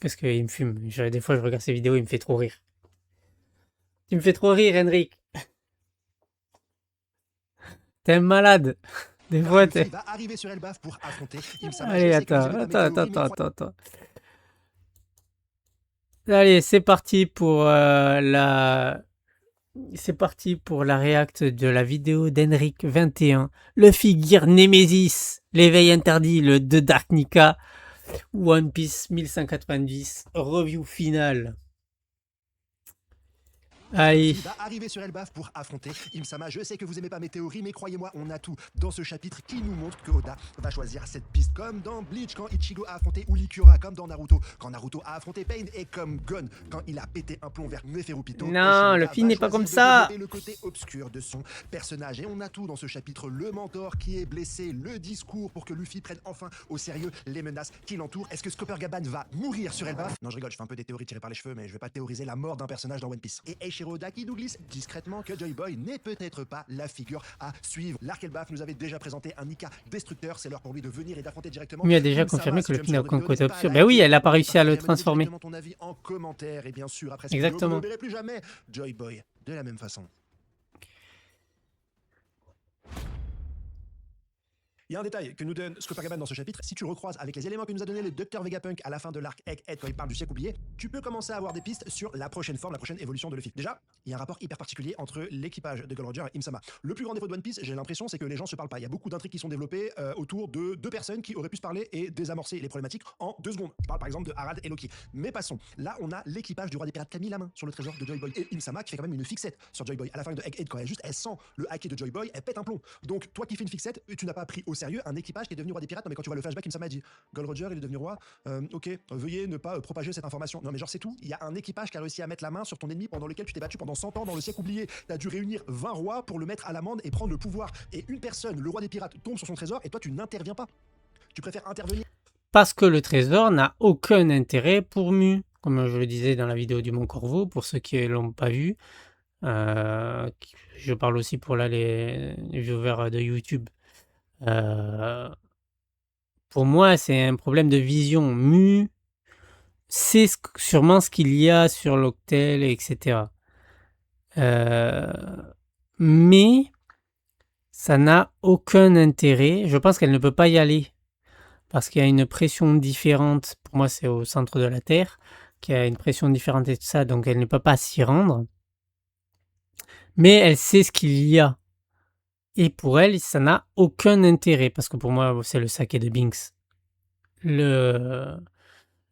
Parce qu'il me fume. Des fois, je regarde ses vidéos, il me fait trop rire. Tu me fais trop rire, Henrik. T'es un malade. Des fois, Luffy t'es... va arriver sur Elbaf pour affronter Im-sama. Allez, Je sais que vous attends, aimez pas attends, attends, Météori, mais attends, attends. Allez, c'est parti pour C'est parti pour la react de la vidéo d'Henrik 21. Luffy Gear Nemesis. L'éveil interdit, le de Dark Nika. One Piece 1190. Review finale. Allez. Luffy va arriver sur Elbaf pour affronter Im-sama. Je sais que vous aimez pas mes théories, mais croyez-moi, on a tout dans ce chapitre qui nous montre que Oda va choisir cette piste comme dans Bleach quand Ichigo a affronté Ulikura, comme dans Naruto quand Naruto a affronté Pain, et comme Gon quand il a pété un plomb vers Neferupito. Non, Luffy n'est pas comme ça. Le côté obscur de son personnage, et on a tout dans ce chapitre. Le mentor qui est blessé, le discours pour que Luffy prenne enfin au sérieux les menaces qui l'entourent. Est-ce que Scopper-Gaban va mourir sur Elbaf? Non, je rigole, je fais un peu des théories tirées par les cheveux, mais je vais pas théoriser la mort d'un personnage dans One Piece. Et Eiichiro Oda qui nous glisse discrètement que Joy Boy n'est peut-être pas la figure à suivre. L'arc Elbaf nous avait déjà présenté un Nika destructeur, c'est l'heure pour lui de venir et d'affronter directement. Lui a déjà Im-sama. confirmé que Si tu Luffy aimes n'a ce genre de aucun vidéo, côté n'hésite pas à obscur. Ben liker, oui, elle a pas commenter, réussi à le partager, me donner transformer. directement ton avis en commentaire. Et bien sûr, après cette vidéo, vous Exactement. ne verrez plus jamais Joy Boy de la même façon. Il y a un détail que nous donne Scopper-Gaban dans ce chapitre. Si tu le recroises avec les éléments que nous a donné le Dr Vegapunk à la fin de l'arc Egghead quand il parle du siècle oublié, tu peux commencer à avoir des pistes sur la prochaine forme, la prochaine évolution de Luffy. Déjà, il y a un rapport hyper particulier entre l'équipage de Gold Roger et Im-sama. Le plus grand défaut de One Piece, j'ai l'impression, c'est que les gens se parlent pas. Il y a beaucoup d'intrigues qui sont développées autour de deux personnes qui auraient pu se parler et désamorcer les problématiques en 2 secondes. Je parle par exemple de Harald et Loki. Mais passons. Là, on a l'équipage du roi des pirates qui a mis la main sur le trésor de Joy Boy, et Im-sama qui fait quand même une fixette sur Joy Boy. À la fin de Egghead, quand elle sent le hacké de Joy Boy, elle pète un plomb. Donc toi qui fais une fixette, tu n'as pas pris au sérieux un équipage qui est devenu roi des pirates. Non, mais quand tu vois le flashback, Im-sama dit Gold Roger, il est devenu roi. Ok, veuillez ne pas propager cette information. Non, mais genre, c'est tout. Il y a un équipage qui a réussi à mettre la main sur ton ennemi pendant lequel tu t'es battu pendant 100 ans dans le siècle oublié. T'as dû réunir 20 rois pour le mettre à l'amende et prendre le pouvoir. Et une personne, le roi des pirates, tombe sur son trésor et toi, tu n'interviens pas. Tu préfères intervenir. Parce que le trésor n'a aucun intérêt pour Mu. Comme je le disais dans la vidéo du Mont Corvo, pour ceux qui ne l'ont pas vu. Je parle aussi pour là les viewers de YouTube. Pour moi, c'est un problème de vision. Mu, c'est sûrement ce qu'il y a sur l'Octel, etc. Mais ça n'a aucun intérêt. Je pense qu'elle ne peut pas y aller. Parce qu'il y a une pression différente. Pour moi, c'est au centre de la Terre. Qu'il y a une pression différente et tout ça. Donc, elle ne peut pas s'y rendre. Mais elle sait ce qu'il y a. Et pour elle, ça n'a aucun intérêt. Parce que pour moi, c'est le saké de Binks. Le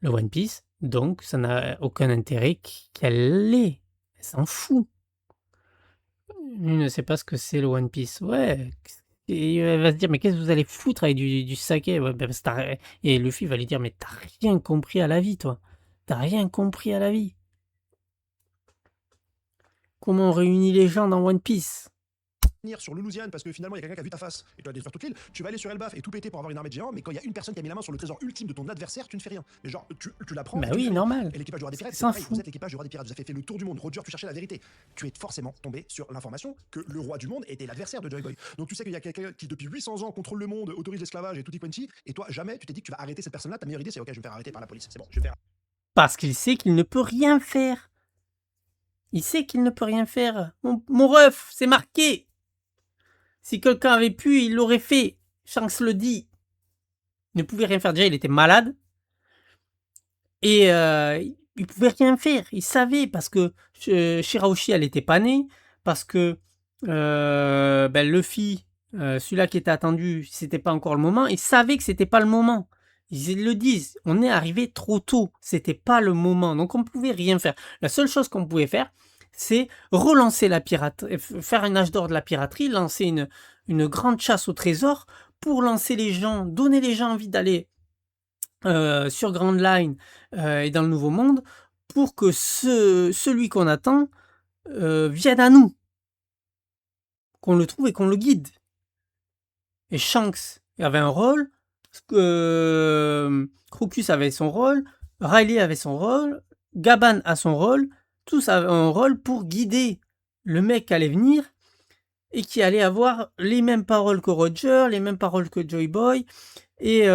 One Piece. Donc, ça n'a aucun intérêt qu'elle l'ait. Elle s'en fout. Lui ne sait pas ce que c'est le One Piece. Ouais. Et elle va se dire, mais qu'est-ce que vous allez foutre avec du saké? Ouais, parce que et Luffy va lui dire, mais t'as rien compris à la vie, toi. T'as rien compris à la vie. Comment on réunit les gens dans One Piece? Sur Lulusiane parce que finalement il y a quelqu'un qui a vu ta face et tu vas détruire toute l'île. Tu vas aller sur Elbaf et tout péter pour avoir une armée de géants, mais quand il y a une personne qui a mis la main sur le trésor ultime de ton adversaire, tu ne fais rien. Mais genre, tu la prends. Bah et tu oui, fais rien. normal. Et l'équipage du roi des pirates, c'est S'en pareil. fout. Vous êtes l'équipage du roi des pirates, vous avez fait le tour du monde. Roger, tu cherchais la vérité. Tu es forcément tombé sur l'information que le roi du monde était l'adversaire de Joy Boy. Donc tu sais qu'il y a quelqu'un qui depuis 800 ans contrôle le monde, autorise l'esclavage et tutti quanti, et toi jamais tu t'es dit que tu vas arrêter cette personne-là. Ta meilleure idée c'est ok, je vais me faire arrêter par la police. C'est bon, je vais faire. Parce qu'il sait qu'il ne peut rien faire. Il sait qu'il ne peut rien faire. Mon ref, c'est marqué. Si quelqu'un avait pu, il l'aurait fait. Shanks le dit. Il ne pouvait rien faire. Déjà, il était malade. Et il pouvait rien faire. Il savait parce que Shirahoshi, elle était pas née. Parce que Luffy, celui-là qui était attendu, c'était pas encore le moment. Il savait que c'était pas le moment. Ils le disent. On est arrivé trop tôt. C'était pas le moment. Donc on pouvait rien faire. La seule chose qu'on pouvait faire, c'est relancer la piraterie, faire un âge d'or de la piraterie, lancer une grande chasse au trésor pour lancer les gens, donner les gens envie d'aller sur Grand Line et dans le Nouveau Monde pour que celui qu'on attend vienne à nous, qu'on le trouve et qu'on le guide. Et Shanks avait un rôle, Crocus avait son rôle, Riley avait son rôle, Gaban a son rôle, tous avaient un rôle pour guider le mec qui allait venir et qui allait avoir les mêmes paroles que Roger, les mêmes paroles que Joy Boy, et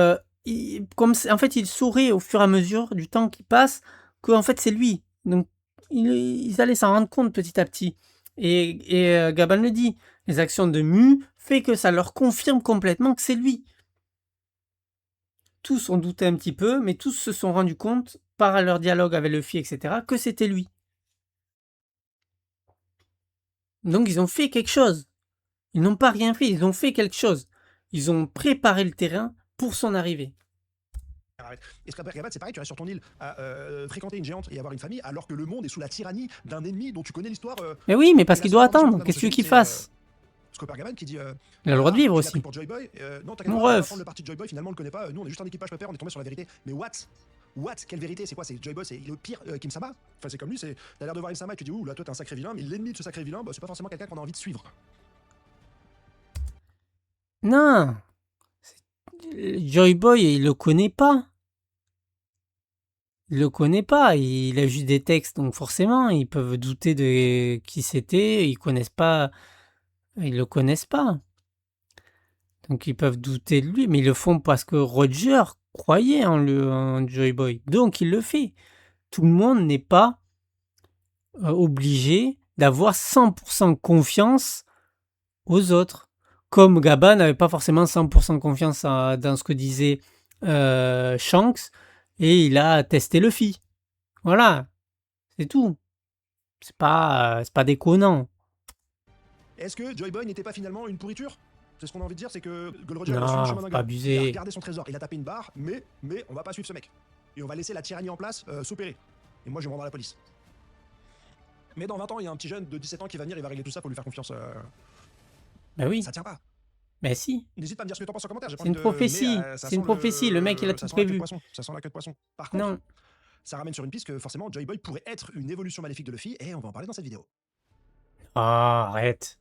En fait, il saurait au fur et à mesure du temps qui passe que en fait c'est lui. Donc ils allaient s'en rendre compte petit à petit. Et Gabon le dit, les actions de Mu fait que ça leur confirme complètement que c'est lui. Tous ont douté un petit peu, mais tous se sont rendus compte, par leur dialogue avec Luffy, etc., que c'était lui. Donc ils ont fait quelque chose. Ils n'ont pas rien fait, ils ont fait quelque chose. Ils ont préparé le terrain pour son arrivée. Et Scrapper Gabad, c'est pareil, tu restes sur ton île à fréquenter une géante et avoir une famille, alors que le monde est sous la tyrannie d'un ennemi dont tu connais l'histoire. Mais oui, mais Et parce la qu'il seule doit condition qu'on attendre. a dans Qu'est-ce ce que tu veux chapitre, qu'il fasse? Scopper Gabad qui dit Il a le droit de vivre tu l'as pris aussi. pour Joy Boy. Non, t'inquiète Mon pas, on va ref. prendre le parti de Joy Boy, finalement on le connaît pas. Nous on est juste un équipage peur, on est tombé sur la vérité. Mais what? Quelle vérité? C'est quoi? C'est Joy Boy, c'est le pire Kim-sama? Enfin, c'est comme lui, t'as l'air de voir Kim-sama et tu dis, ouh là, toi t'es un sacré vilain, mais l'ennemi de ce sacré vilain, bah, c'est pas forcément quelqu'un qu'on a envie de suivre. Non. Joy Boy, il le connaît pas. Il le connaît pas. Il a juste des textes, donc forcément, ils peuvent douter de qui c'était. Ils connaissent pas. Ils le connaissent pas. Donc ils peuvent douter de lui, mais ils le font parce que Roger croyait en Joy Boy. Donc il le fait. Tout le monde n'est pas obligé d'avoir 100% confiance aux autres. Comme Gabba n'avait pas forcément 100% confiance dans ce que disait Shanks, et il a testé Luffy. Voilà, c'est tout. C'est pas déconnant. Est-ce que Joy Boy n'était pas finalement une pourriture? C'est ce qu'on a envie de dire, c'est que Gold Roger il a suivi le Non, chemin faut d'un pas gars, il a abuser. regardé son trésor, il a tapé une barre, mais on va pas suivre ce mec. Et on va laisser la tyrannie en place s'opérer. Et moi je vais me rendre à la police. Mais dans 20 ans, il y a un petit jeune de 17 ans qui va venir, il va régler tout ça pour lui faire confiance. Ben oui, Ça tient pas. ben si. N'hésite pas à me dire ce que t'en penses en commentaire. C'est une prophétie. C'est une prophétie. Le mec, il a tout Ça sent la queue de prévu. poisson. Ça sent la queue de poisson. Par contre, Non. ça ramène sur une piste que forcément Joy Boy pourrait être une évolution maléfique de Luffy, et on va en parler dans cette vidéo. Ah, arrête.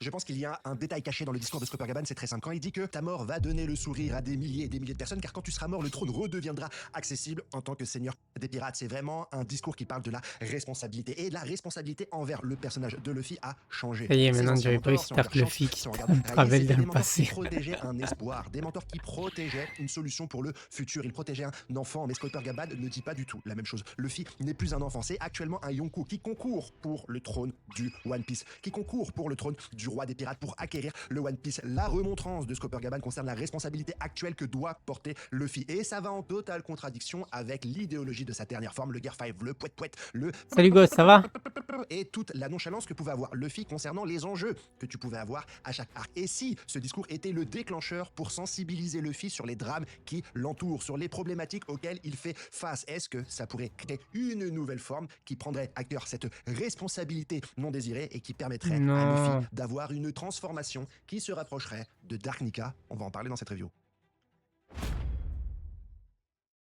Je pense qu'il y a un détail caché dans le discours de Scopper Gabban, c'est très simple. Quand il dit que ta mort va donner le sourire à des milliers et des milliers de personnes, car quand tu seras mort, le trône redeviendra accessible en tant que seigneur des pirates. C'est vraiment un discours qui parle de la responsabilité. Et la responsabilité envers le personnage de Luffy a changé. Ça y est, Ces maintenant, anciens Joy Boy, mentors, si on c'est regarde Luffy Shanks, qui si on regarde travaille Rayleigh, dans c'était le des mentors qui passé. protégeaient un espoir, des mentors qui protégeaient une solution pour le futur. Ils protégeaient un enfant, mais Scopper Gabban ne dit pas du tout la même chose. Luffy n'est plus un enfant, c'est actuellement un Yonkou qui concourt pour le trône du One Piece, qui concourt pour le trône du roi des pirates, pour acquérir le One Piece. La remontrance de Scopper Gabban concerne la responsabilité actuelle que doit porter Luffy, et ça va en totale contradiction avec l'idéologie de sa dernière forme, le Gear 5, le poète, le Salut Ghost, ça va? et toute la nonchalance que pouvait avoir Luffy concernant les enjeux que tu pouvais avoir à chaque arc. Et si ce discours était le déclencheur pour sensibiliser Luffy sur les drames qui l'entourent, sur les problématiques auxquelles il fait face, est-ce que ça pourrait créer une nouvelle forme qui prendrait à cœur cette responsabilité non désirée et qui permettrait à Non. Luffy d'avoir une transformation qui se rapprocherait de Dark Nika? On va en parler dans cette review.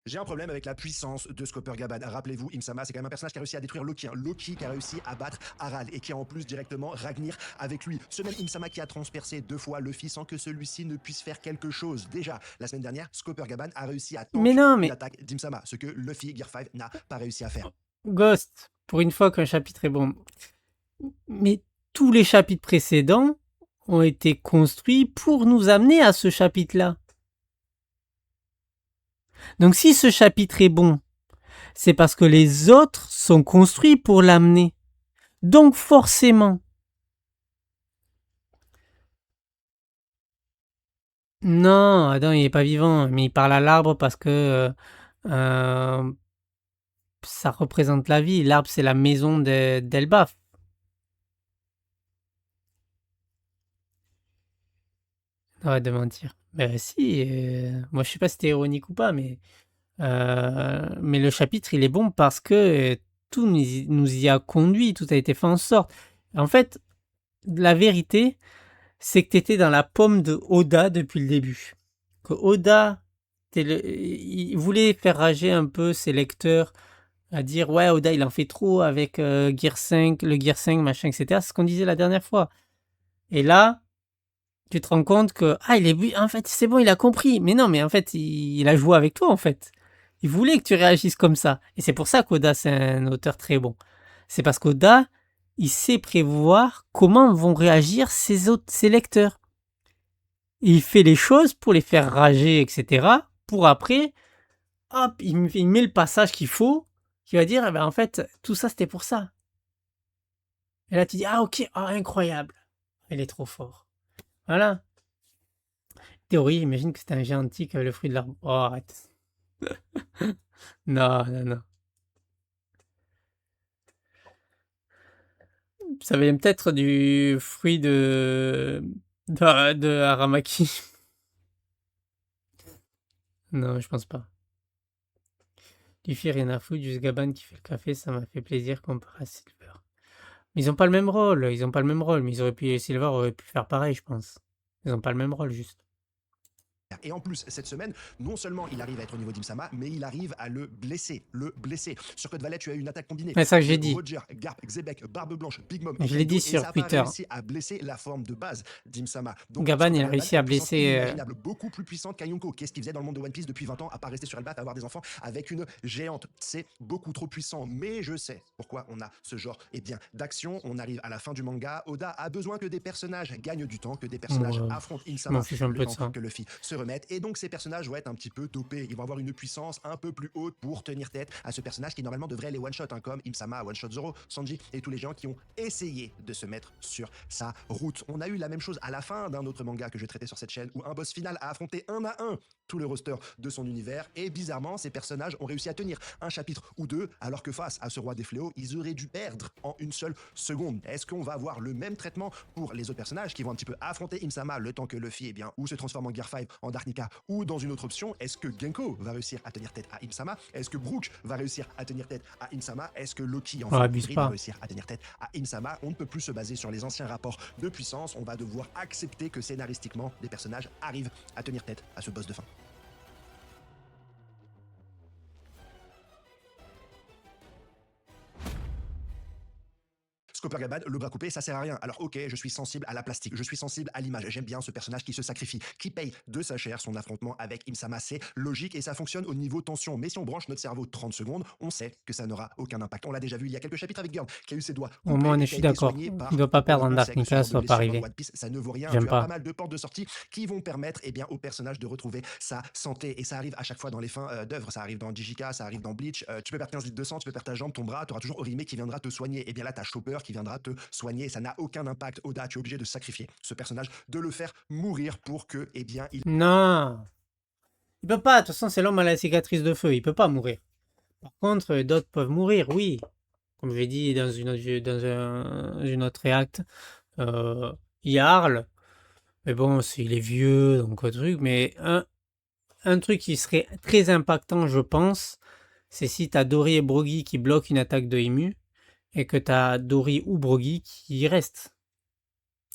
J'ai un problème avec la puissance de Scopper Gabban. Rappelez-vous, Im-sama, c'est quand même un personnage qui a réussi à détruire Loki. Loki qui a réussi à battre Harald et qui a en plus directement Ragnir avec lui. Ce même Im-sama qui a transpercé 2 fois Luffy sans que celui-ci ne puisse faire quelque chose. Déjà, la semaine dernière, Scopper Gabban a réussi à Mais tanker non, mais l'attaque d'Im-sama, ce que Luffy Gear 5 n'a pas réussi à faire. Ghost, pour une fois qu'un chapitre est bon. Mais tous les chapitres précédents ont été construits pour nous amener à ce chapitre-là. Donc si ce chapitre est bon, c'est parce que les autres sont construits pour l'amener. Donc forcément. Non, Adam il est pas vivant, mais il parle à l'arbre parce que ça représente la vie. L'arbre c'est la maison d'Elbaf. Arrête de mentir. Ben si, moi je sais pas si c'était ironique ou pas, mais le chapitre il est bon parce que tout nous y a conduit, tout a été fait en sorte. En fait, la vérité, c'est que tu étais dans la pomme de Oda depuis le début. Que Oda, il voulait faire rager un peu ses lecteurs à dire ouais, Oda il en fait trop avec Gear 5, le Gear 5, machin, etc. C'est ce qu'on disait la dernière fois. Et là, tu te rends compte que en fait c'est bon, il a compris. Mais non, mais en fait il a joué avec toi en fait. Il voulait que tu réagisses comme ça. Et c'est pour ça qu'Oda c'est un auteur très bon. C'est parce qu'Oda il sait prévoir comment vont réagir ses lecteurs. il fait les choses pour les faire rager, etc. Pour après, hop, il met le passage qu'il faut, qui va dire, eh ben, en fait, tout ça, c'était pour ça. Et là, tu dis, ah ok, ah, incroyable. Il est trop fort. Voilà. Théorie, imagine que c'était un géant antique, le fruit de l'arbre. Oh, arrête. Non, non, non. Ça vient peut-être du fruit de Aramaki. Non, je pense pas. Luffy, rien à foutre, juste Gaban qui fait le café, ça m'a fait plaisir comparé à Silver. Mais ils ont pas le même rôle, ils ont pas le même rôle, mais Silver aurait pu faire pareil, je pense. Ils ont pas le même rôle, juste. Et en plus, cette semaine, non seulement il arrive à être au niveau d'Imsama, mais il arrive à le blesser. Sur Code Valet, tu as eu une attaque combinée C'est ça que j'ai de dit. Roger, Garp, Xebec, Barbe Blanche, Big Mom et Je l'ai Kaido, dit et sur ça n'a pas Twitter. réussi à blesser la forme de base d'Imsama. Donc Gaban, il Scoper a Gaban réussi a à une puissance blesser. inimaginable, beaucoup plus puissante qu'Ayonko. Qu'est-ce qu'il faisait dans le monde de One Piece depuis 20 ans, à part rester sur Elbaf, avoir des enfants avec une géante? C'est beaucoup trop puissant, mais je sais pourquoi on a ce genre d'action. On arrive à la fin du manga, Oda a besoin que des personnages gagnent du temps, que des personnages Moi, affrontent je m'en Insama fiche un le peu de temps ça. que Luffy se remette, et donc ces personnages vont être un petit peu dopés, ils vont avoir une puissance un peu plus haute pour tenir tête à ce personnage qui normalement devrait les one-shot, comme Imsama, one-shot Zoro, Sanji et tous les gens qui ont essayé de se mettre sur sa route. On a eu la même chose à la fin d'un autre manga que je traitais sur cette chaîne, où un boss final a affronté un à un tout le roster de son univers, et bizarrement ces personnages ont réussi à tenir un chapitre ou deux, alors que face à ce roi des fléaux, ils auraient dû perdre en une seule seconde. Est-ce qu'on va avoir le même traitement pour les autres personnages qui vont un petit peu affronter Imsama le temps que Luffy ou se transforme en Gear 5, en Dark Nika, ou dans une autre option? Est-ce que Genko va réussir à tenir tête à Imsama? Est-ce que Brook va réussir à tenir tête à Imsama? Est-ce que Loki en On forme abuse hybride va pas. réussir à tenir tête à Imsama? On ne peut plus se baser sur les anciens rapports de puissance, on va devoir accepter que scénaristiquement des personnages arrivent à tenir tête à ce boss de fin. Copper Gaban, le bras coupé, ça sert à rien. Alors ok, je suis sensible à la plastique, je suis sensible à l'image, j'aime bien ce personnage qui se sacrifie, qui paye de sa chair son affrontement avec Imsama, c'est logique et ça fonctionne au niveau tension. Mais si on branche notre cerveau 30 secondes, on sait que ça n'aura aucun impact. On l'a déjà vu il y a quelques chapitres avec Girl, qui a eu ses doigts Au moins, coupés et je qui a suis été d'accord. soigné Il par doit pas perdre Toppo. en On Dark sait que ce Nika, genre ça de doit pas blessure dans arriver. One Piece, ça ne vaut rien. J'aime Tu as pas pas. mal de portes de sortie qui vont permettre au personnage de retrouver sa santé. Et ça arrive à chaque fois dans les fins d'œuvre. Ça arrive dans JJK, ça arrive dans Bleach. Tu peux perdre 15 litres de sang, tu peux perdre ta jambe, ton bras, tu auras toujours Orime qui viendra te soigner. Et bien là, t'as Chopper qui viendra te soigner. Ça n'a aucun impact. Oda, tu es obligé de sacrifier ce personnage, de le faire mourir pour que, il... Non. Il peut pas. De toute façon, c'est l'homme à la cicatrice de feu. Il peut pas mourir. Par contre, d'autres peuvent mourir, oui. Comme je l'ai dit une autre réacte, euh, Jarl. Mais bon, il est vieux, donc truc. Mais un truc qui serait très impactant, je pense, c'est si t'as Dory et Brogy qui bloquent une attaque de Emu et que t'as Dory ou Brogy qui restent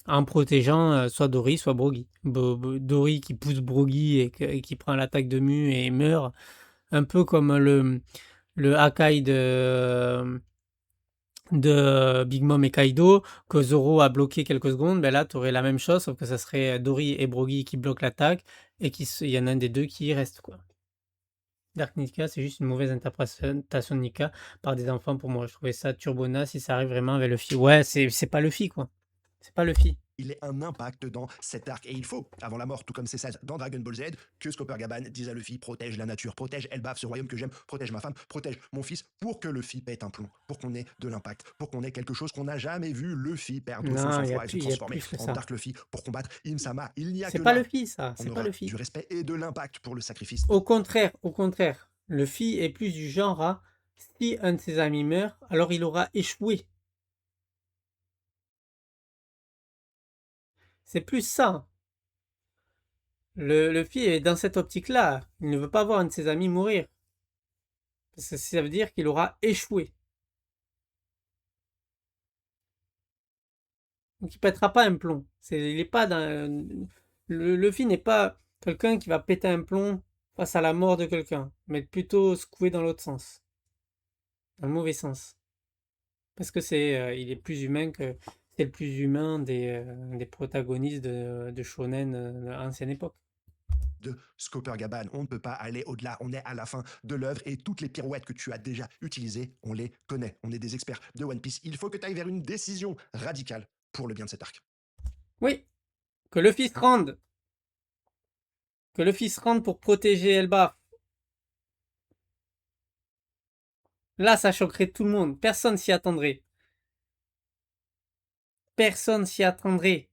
en protégeant soit Dory, soit Brogy. Dory qui pousse Brogy et qui prend l'attaque de Mu et meurt, un peu comme le Hakai de Big Mom et Kaido, que Zoro a bloqué quelques secondes, ben là, tu aurais la même chose, sauf que ça serait Dory et Brogy qui bloquent l'attaque, et il y en a un des deux qui reste, quoi. Dark Nika, c'est juste une mauvaise interprétation de Nika par des enfants pour moi. Je trouvais ça turbona si ça arrive vraiment avec Luffy. Ouais, c'est pas Luffy, quoi. C'est pas Luffy. il est un impact dans cet arc. Et il faut, avant la mort, tout comme c'est ça dans Dragon Ball Z, que Scopper Gaban dise à Luffy: protège la nature, protège Elbaf, ce royaume que j'aime, protège ma femme, protège mon fils, pour que Luffy pète un plomb, pour qu'on ait de l'impact, pour qu'on ait quelque chose qu'on n'a jamais vu Luffy perdre son Non, sang-froid et se il y a transformer plus que en ça. Dark Luffy pour combattre Insama. Il n'y a C'est que pas là Luffy, ça. on C'est pas aura Luffy. du respect et de l'impact pour le sacrifice. Au contraire, au contraire. Luffy est plus du genre à si un de ses amis meurt, alors il aura échoué. C'est plus ça. Luffy est dans cette optique-là. Il ne veut pas voir un de ses amis mourir. Parce que ça veut dire qu'il aura échoué. Donc il pètera pas un plomb. Il est pas Luffy n'est pas quelqu'un qui va péter un plomb face à la mort de quelqu'un, mais plutôt secouer dans l'autre sens, dans le mauvais sens. Parce que il est plus humain que c'est le plus humain des protagonistes de shonen ancienne époque. De Scopper Gaban, on ne peut pas aller au-delà, on est à la fin de l'œuvre et toutes les pirouettes que tu as déjà utilisées, on les connaît, on est des experts de One Piece. Il faut que tu ailles vers une décision radicale pour le bien de cet arc. Oui, que Luffy se rende. que Luffy se rende pour protéger Elbaf. Là, ça choquerait tout le monde. Personne s'y attendrait. Personne s'y attendrait.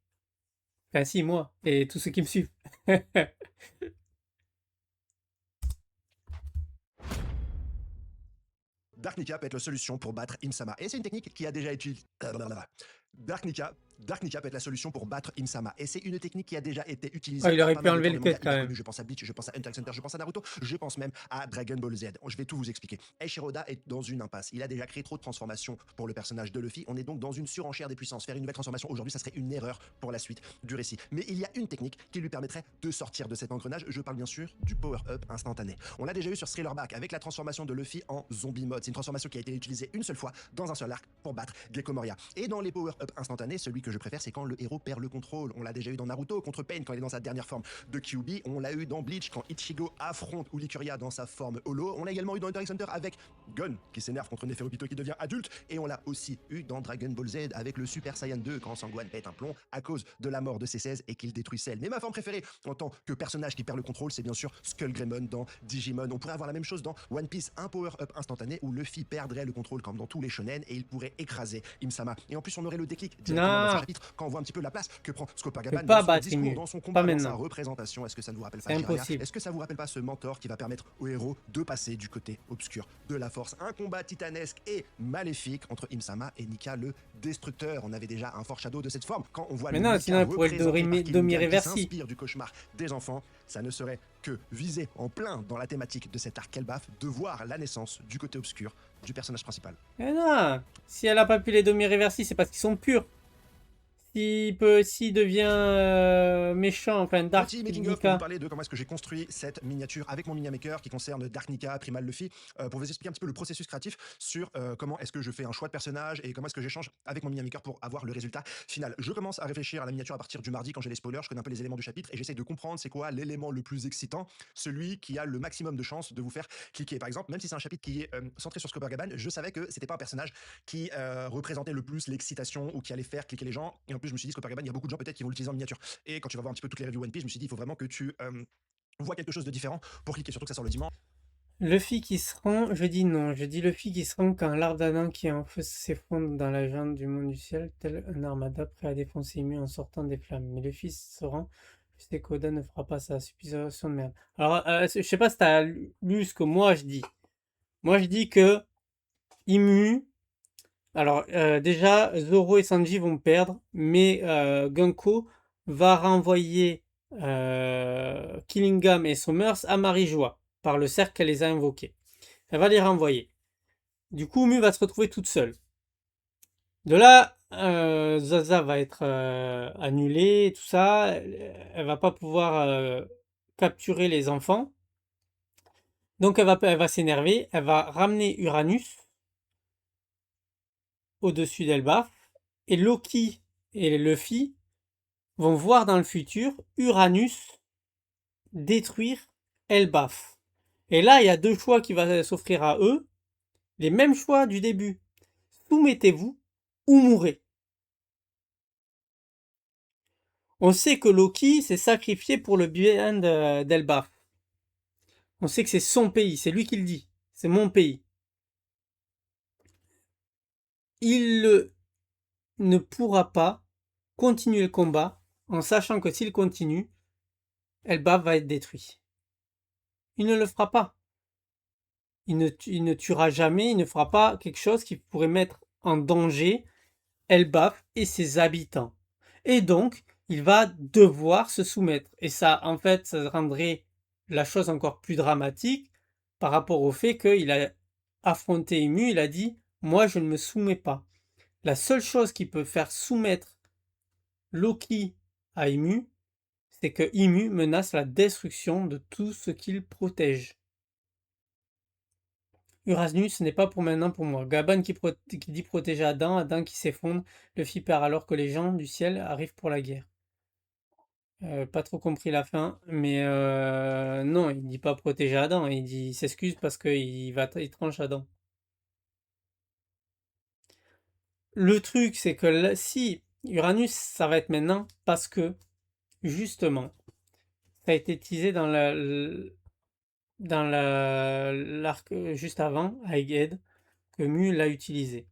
Enfin, si, moi et tous ceux qui me suivent. Dark Nika peut être la solution pour battre Imsama. Et c'est une technique qui a déjà été... Dark Nika peut être la solution pour battre Imsama. Et c'est une technique qui a déjà été utilisée Oh, il par aurait pas pu mal enlever le d'auteurs de cut mangas quand hyper même. connus. Je pense à Bleach, je pense à Hunter x Hunter, je pense à Naruto, je pense même à Dragon Ball Z. Je vais tout vous expliquer. Eiichiroda est dans une impasse. Il a déjà créé trop de transformations pour le personnage de Luffy. On est donc dans une surenchère des puissances. Faire une nouvelle transformation aujourd'hui, ça serait une erreur pour la suite du récit. Mais il y a une technique qui lui permettrait de sortir de cet engrenage. Je parle bien sûr du power-up instantané. On l'a déjà eu sur Thriller-Back avec la transformation de Luffy en zombie mode. C'est une transformation qui a été utilisée une seule fois dans un seul arc pour battre Gecko Moria. Et dans les power-up instantanés, celui que je préfère, c'est quand le héros perd le contrôle. On l'a déjà eu dans Naruto contre Pain quand il est dans sa dernière forme de Kyuubi. On l'a eu dans Bleach quand Ichigo affronte Ulikuria dans sa forme holo. On l'a également eu dans Hunter x Hunter avec Gon qui s'énerve contre Neferupito qui devient adulte. Et on l'a aussi eu dans Dragon Ball Z avec le Super Saiyan 2 quand Sangohan pète un plomb à cause de la mort de C16 et qu'il détruit Cell. Mais ma forme préférée en tant que personnage qui perd le contrôle, c'est bien sûr Skullgreymon dans Digimon. On pourrait avoir la même chose dans One Piece, un power-up instantané où Luffy perdrait le contrôle comme dans tous les shonen et il pourrait écraser Imsama. Et en plus, on aurait le déclic directement dans ce Non, chapitre quand on voit un petit peu la place que prend je peux Gaban pas dans son battre discours, Imu. dans son Pas combat, dans sa maintenant. représentation. Est-ce que ça ne vous rappelle C'est pas Jiraiya? impossible. Est-ce que ça vous rappelle pas ce mentor qui va permettre au héros de passer du côté obscur de la force? Un combat titanesque et maléfique entre Imsama et Nika le Destructeur. On avait déjà un foreshadow de cette forme quand on voit Mais le non, Nika sinon elle pourrait le représenté par Killingham qui Domi-Reversi. s'inspire du cauchemar des enfants. Ça ne serait que viser en plein dans la thématique de cet arc Elbaf de voir la naissance du côté obscur du personnage principal. Mais non, si elle a pas pu les Domi-Reversi, c'est parce qu'ils sont purs. S'il devient méchant, enfin Dark Petit making of pour vous Nika. parler de comment est-ce que j'ai construit cette miniature avec mon Minimaker qui concerne Dark Nika, Primal Luffy, pour vous expliquer un petit peu le processus créatif sur comment est-ce que je fais un choix de personnage et comment est-ce que j'échange avec mon Minimaker pour avoir le résultat final. Je commence à réfléchir à la miniature à partir du mardi quand j'ai les spoilers, je connais un peu les éléments du chapitre et j'essaie de comprendre c'est quoi l'élément le plus excitant, celui qui a le maximum de chances de vous faire cliquer. Par exemple, même si c'est un chapitre qui est centré sur Gaban, je savais que c'était pas un personnage qui représentait le plus l'excitation ou qui allait faire cliquer les gens. Et en plus, je me suis dit Gaban, il y a beaucoup de gens peut-être qui vont l'utiliser en miniature. Et quand tu vas voir un petit peu toutes les reviews One Piece, je me suis dit, il faut vraiment que tu vois quelque chose de différent pour cliquer, surtout que ça sort le dimanche. Luffy qui se rend, je dis non, je dis Luffy qui se rend quand l'arbre d'Adam qui est en feu s'effondre dans la jungle du monde du ciel, tel un armada prêt à défoncer Ymue en sortant des flammes. Mais Luffy se rend, je sais qu'Oda ne fera pas sa supposition de merde. Alors, je sais pas si t'as lu ce que moi je dis. Moi je dis que Ymue, alors déjà Zoro et Sanji vont perdre, mais Gunko va renvoyer Killingham et Summers à Marijois par le cercle qu'elle les a invoqués. Elle va les renvoyer. Du coup, Mu va se retrouver toute seule. De là, Zaza va être annulée, tout ça. Elle va pas pouvoir capturer les enfants. Donc elle va s'énerver. Elle va ramener Uranus au-dessus d'Elbaf. Et Loki et Luffy vont voir dans le futur Uranus détruire Elbaf. Et là, il y a deux choix qui vont s'offrir à eux. Les mêmes choix du début. Soumettez-vous ou mourrez. On sait que Loki s'est sacrifié pour le bien d'Elbaf. On sait que c'est son pays, c'est lui qui le dit. C'est mon pays. Il ne pourra pas continuer le combat en sachant que s'il continue, Elbaf va être détruit. Il ne le fera pas. Il ne tuera jamais, il ne fera pas quelque chose qui pourrait mettre en danger Elbaf et ses habitants. Et donc, il va devoir se soumettre. Et ça, en fait, ça rendrait la chose encore plus dramatique par rapport au fait qu'il a affronté Ymue, il a dit « Moi, je ne me soumets pas ». La seule chose qui peut faire soumettre Loki à Ymue, c'est que Ymue menace la destruction de tout ce qu'il protège. Uranus, ce n'est pas pour maintenant pour moi. Gaban qui dit protéger Adam, Adam qui s'effondre, Luffy perd alors que les gens du ciel arrivent pour la guerre. Pas trop compris la fin, mais non, il dit pas protéger Adam, il s'excuse parce il tranche Adam. Le truc, c'est que là, si Uranus, ça va être maintenant parce que justement, ça a été teasé dans l'arc juste avant, à Egghead, que Mu l'a utilisé.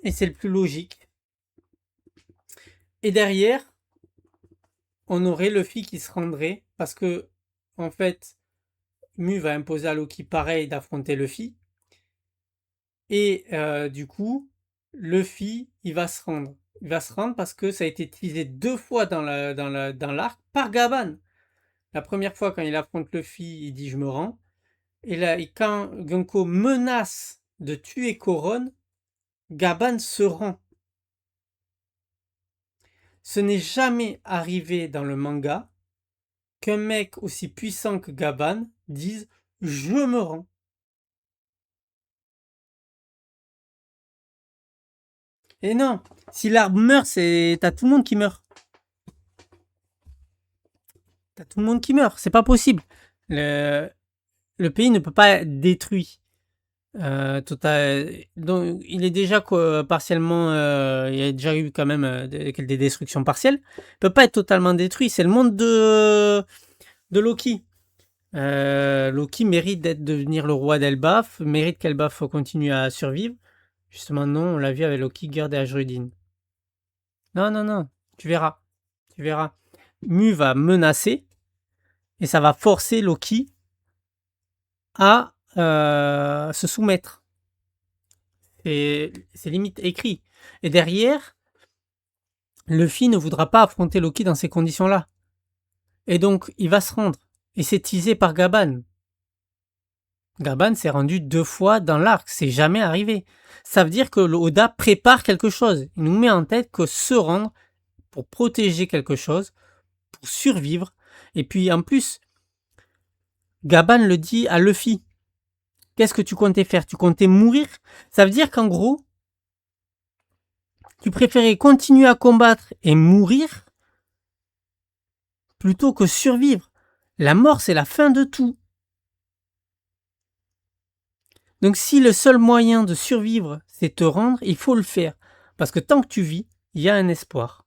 Et c'est le plus logique. Et derrière, on aurait Luffy qui se rendrait, parce que, en fait, Mu va imposer à Loki pareil d'affronter Luffy. Et du coup, Luffy, il va se rendre. Il va se rendre parce que ça a été teasé 2 fois dans l'arc par Gaban. La première fois, quand il affronte Luffy, il dit je me rends. Et là, quand Gunko menace de tuer Koron, Gaban se rend. Ce n'est jamais arrivé dans le manga qu'un mec aussi puissant que Gaban dise je me rends. Et non, si l'arbre meurt, t'as tout le monde qui meurt. T'as tout le monde qui meurt, c'est pas possible. Le, le pays ne peut pas être détruit. Donc, il est déjà partiellement, il y a déjà eu quand même des destructions partielles. Il peut pas être totalement détruit. C'est le monde de Loki. Loki mérite d'être devenir le roi d'Elbaf, mérite qu'Elbaf continue à survivre. Justement, non, on l'a vu avec Loki, guerre des Ashrudin. Non, non, non, tu verras. Tu verras. Mu va menacer et ça va forcer Loki à se soumettre. Et c'est limite écrit. Et derrière, Luffy ne voudra pas affronter Loki dans ces conditions-là. Et donc, il va se rendre. Et c'est teasé par Gaban. Gaban s'est rendu 2 fois dans l'arc. C'est jamais arrivé. Ça veut dire que Oda prépare quelque chose. Il nous met en tête que se rendre pour protéger quelque chose, pour survivre. Et puis, en plus, Gaban le dit à Luffy. Qu'est-ce que tu comptais faire? Tu comptais mourir? Ça veut dire qu'en gros, tu préférais continuer à combattre et mourir plutôt que survivre. La mort, c'est la fin de tout. Donc si le seul moyen de survivre, c'est te rendre, il faut le faire. Parce que tant que tu vis, il y a un espoir.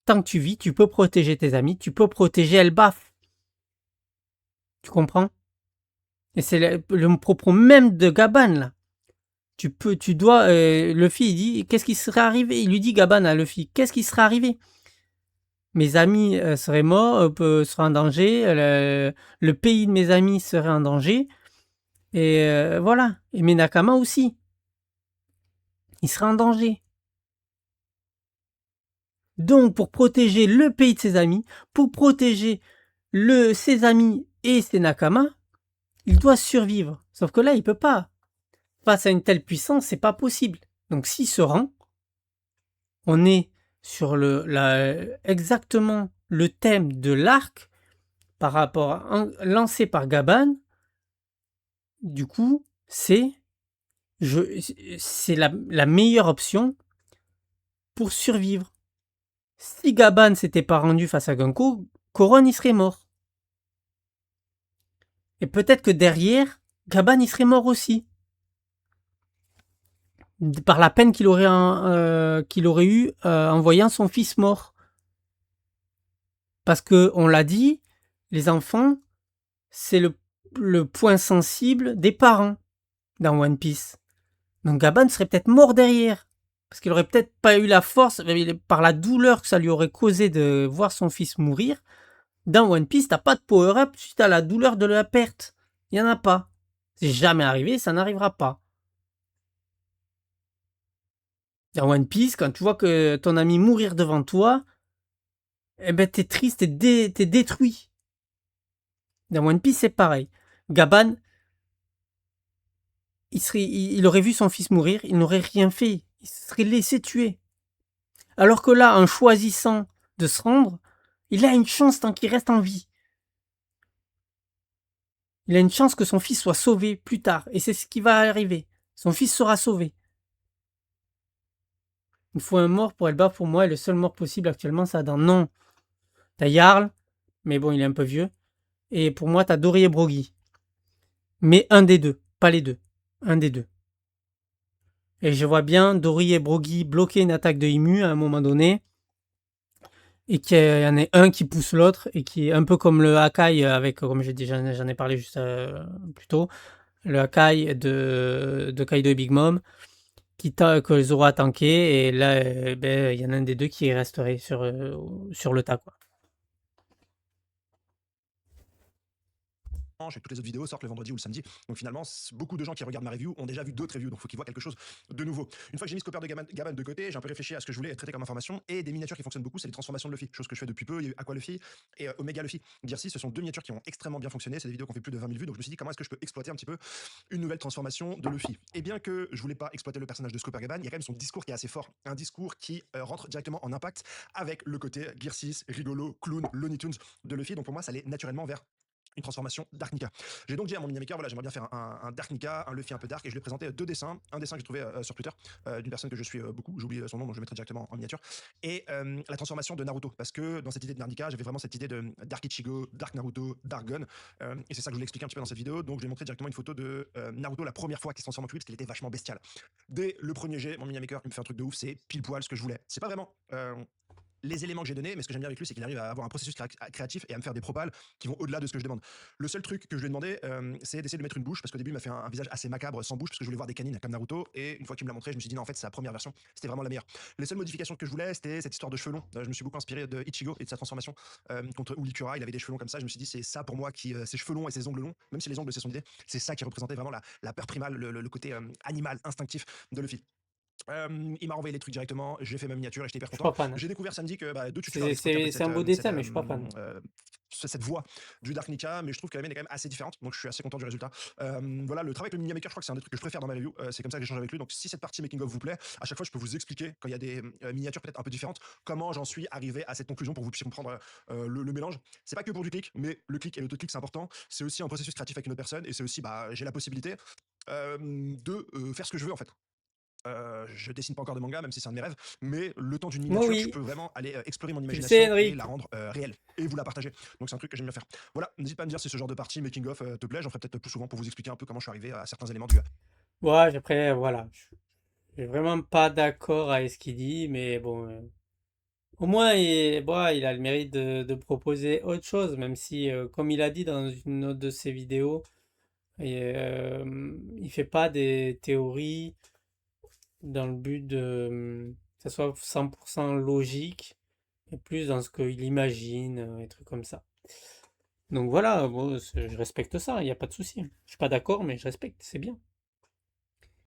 Tant que tu vis, tu peux protéger tes amis, tu peux protéger Elbaf. Tu comprends? Et c'est le propos même de Gaban, là. Tu dois, Luffy, il dit, qu'est-ce qui serait arrivé? Il lui dit Gaban à Luffy, qu'est-ce qui serait arrivé? Mes amis seraient morts, seraient en danger, le pays de mes amis serait en danger, et voilà. Et mes Nakama aussi. Ils seraient en danger. Donc, pour protéger le pays de ses amis, pour protéger ses amis et ses Nakama, il doit survivre. Sauf que là, il peut pas. Face à une telle puissance, c'est pas possible. Donc, s'il se rend, on est sur exactement le thème de l'arc par rapport lancé par Gaban. Du coup, c'est la meilleure option pour survivre. Si Gaban s'était pas rendu face à Gunko, Koron y serait mort. Et peut-être que derrière, Gaban y serait mort aussi. Par la peine qu'il aurait eu en voyant son fils mort. Parce que, on l'a dit, les enfants, c'est le point sensible des parents dans One Piece. Donc Gaban serait peut-être mort derrière. Parce qu'il aurait peut-être pas eu la force, par la douleur que ça lui aurait causé de voir son fils mourir. Dans One Piece, t'as pas de power-up suite à la douleur de la perte. Il y en a pas. C'est jamais arrivé, ça n'arrivera pas. Dans One Piece, quand tu vois que ton ami mourir devant toi, eh ben t'es triste, t'es détruit. Dans One Piece, c'est pareil. Gaban, il aurait vu son fils mourir, il n'aurait rien fait. Il se serait laissé tuer. Alors que là, en choisissant de se rendre, il a une chance tant qu'il reste en vie. Il a une chance que son fils soit sauvé plus tard. Et c'est ce qui va arriver. Son fils sera sauvé. Il faut un mort pour Elbaf pour moi. Et le seul mort possible actuellement, c'est Adam. Non. T'as Jarl. Mais bon, il est un peu vieux. Et pour moi, t'as Dory et Broggy. Mais un des deux. Pas les deux. Un des deux. Et je vois bien Dory et Broggy bloquer une attaque de Imu à un moment donné. et qu'il y en ait un qui pousse l'autre et qui est un peu comme le Hakai avec, comme j'ai dit, j'en ai parlé juste plus tôt, le Hakai de Kaido et Big Mom que Zoro a tanké et là, ben, il y en a un des deux qui resterait sur le tas, quoi. et toutes les autres vidéos sortent le vendredi ou le samedi. Donc finalement, beaucoup de gens qui regardent ma review ont déjà vu d'autres reviews, donc il faut qu'ils voient quelque chose de nouveau. Une fois que j'ai mis Scopper de Gaban de côté, j'ai un peu réfléchi à ce que je voulais traiter comme information, et des miniatures qui fonctionnent beaucoup, c'est les transformations de Luffy, chose que je fais depuis peu. Il y a eu Aqua Luffy et Omega Luffy. Gearsy, ce sont deux miniatures qui ont extrêmement bien fonctionné, c'est des vidéos qui ont fait plus de 20 000 vues, donc je me suis dit comment est-ce que je peux exploiter un petit peu une nouvelle transformation de Luffy. Et bien que je voulais pas exploiter le personnage de Scopper Gaban, il y a quand même son discours qui est assez fort, un discours qui rentre directement en impact avec le côté Gearsy, rigolo, clown, Looney Tunes de Luffy, donc pour moi ça allait naturellement vers une transformation Dark Nika. J'ai donc dit à mon mini maker, voilà, j'aimerais bien faire un Dark Nika, un Luffy un peu dark, et je lui ai présenté deux dessins. Un dessin que j'ai trouvé sur Twitter d'une personne que je suis beaucoup, j'ai oublié son nom, donc je le mettrai directement en miniature, et la transformation de Naruto, parce que dans cette idée de Dark Nika, j'avais vraiment cette idée de Dark Ichigo, Dark Naruto, Dark Gun, et c'est ça que je voulais expliquer un petit peu dans cette vidéo. Donc je lui ai montré directement une photo de Naruto la première fois qu'il se transforme en Kyuubi, parce qu'il était vachement bestial. Dès le premier jet, mon mini maker, il me fait un truc de ouf, c'est pile poil ce que je voulais. C'est pas vraiment les éléments que j'ai donnés, mais ce que j'aime bien avec lui, c'est qu'il arrive à avoir un processus créatif et à me faire des propals qui vont au-delà de ce que je demande. Le seul truc que je lui ai demandé, c'est d'essayer de mettre une bouche, parce qu'au début, il m'a fait un visage assez macabre, sans bouche, parce que je voulais voir des canines comme Naruto, et une fois qu'il me l'a montré, je me suis dit, non, en fait, c'est la première version, c'était vraiment la meilleure. Les seules modifications que je voulais, c'était cette histoire de cheveux longs. Je me suis beaucoup inspiré de Ichigo et de sa transformation contre Ulikura, il avait des cheveux longs comme ça, je me suis dit, c'est ça pour moi, ses cheveux longs et ses ongles longs, même si les ongles, c'est son idée, c'est ça qui représentait vraiment la peur primale, le côté animal, instinctif de Luffy. Il m'a renvoyé les trucs directement, j'ai fait ma miniature et j'étais hyper Je suis content. pas fan, hein. J'ai découvert samedi que deux tutoriels avaient expliqué un peu C'est un beau dessin, mais je suis pas fan. cette voie du Dark Nika, mais je trouve que la mienne est quand même assez différente, donc je suis assez content du résultat. Voilà, le travail avec le mini maker, je crois que c'est un des trucs que je préfère dans ma review, c'est comme ça que j'échange avec lui. Donc si cette partie making of vous plaît, à chaque fois je peux vous expliquer quand il y a des miniatures peut-être un peu différentes, comment j'en suis arrivé à cette conclusion pour que vous puissiez comprendre le mélange. C'est pas que pour du clic, mais le clic et l'autoclic c'est important. C'est aussi un processus créatif avec une autre personne, et c'est aussi j'ai la possibilité de faire ce que je veux en fait. Je dessine pas encore de manga, même si c'est un de mes rêves, mais le temps d'une Moi, miniature, je oui, peux vraiment aller explorer mon tu le sais, imagination et Henrik. la rendre réelle et vous la partager. Donc c'est un truc que j'aime bien faire. Voilà, n'hésite pas à me dire si ce genre de partie making of te plaît. J'en ferai peut-être plus souvent pour vous expliquer un peu comment je suis arrivé à certains éléments du gars. Ouais, après, voilà. Je suis vraiment pas d'accord avec ce qu'il dit, mais bon. Au moins, bon, il a le mérite de proposer autre chose, même si, comme il a dit dans une autre de ses vidéos, il fait pas des théories dans le but que ça soit 100% logique, mais plus dans ce qu'il imagine, et trucs comme ça. Donc voilà, bon, je respecte ça, il n'y a pas de souci. Je suis pas d'accord, mais je respecte, c'est bien.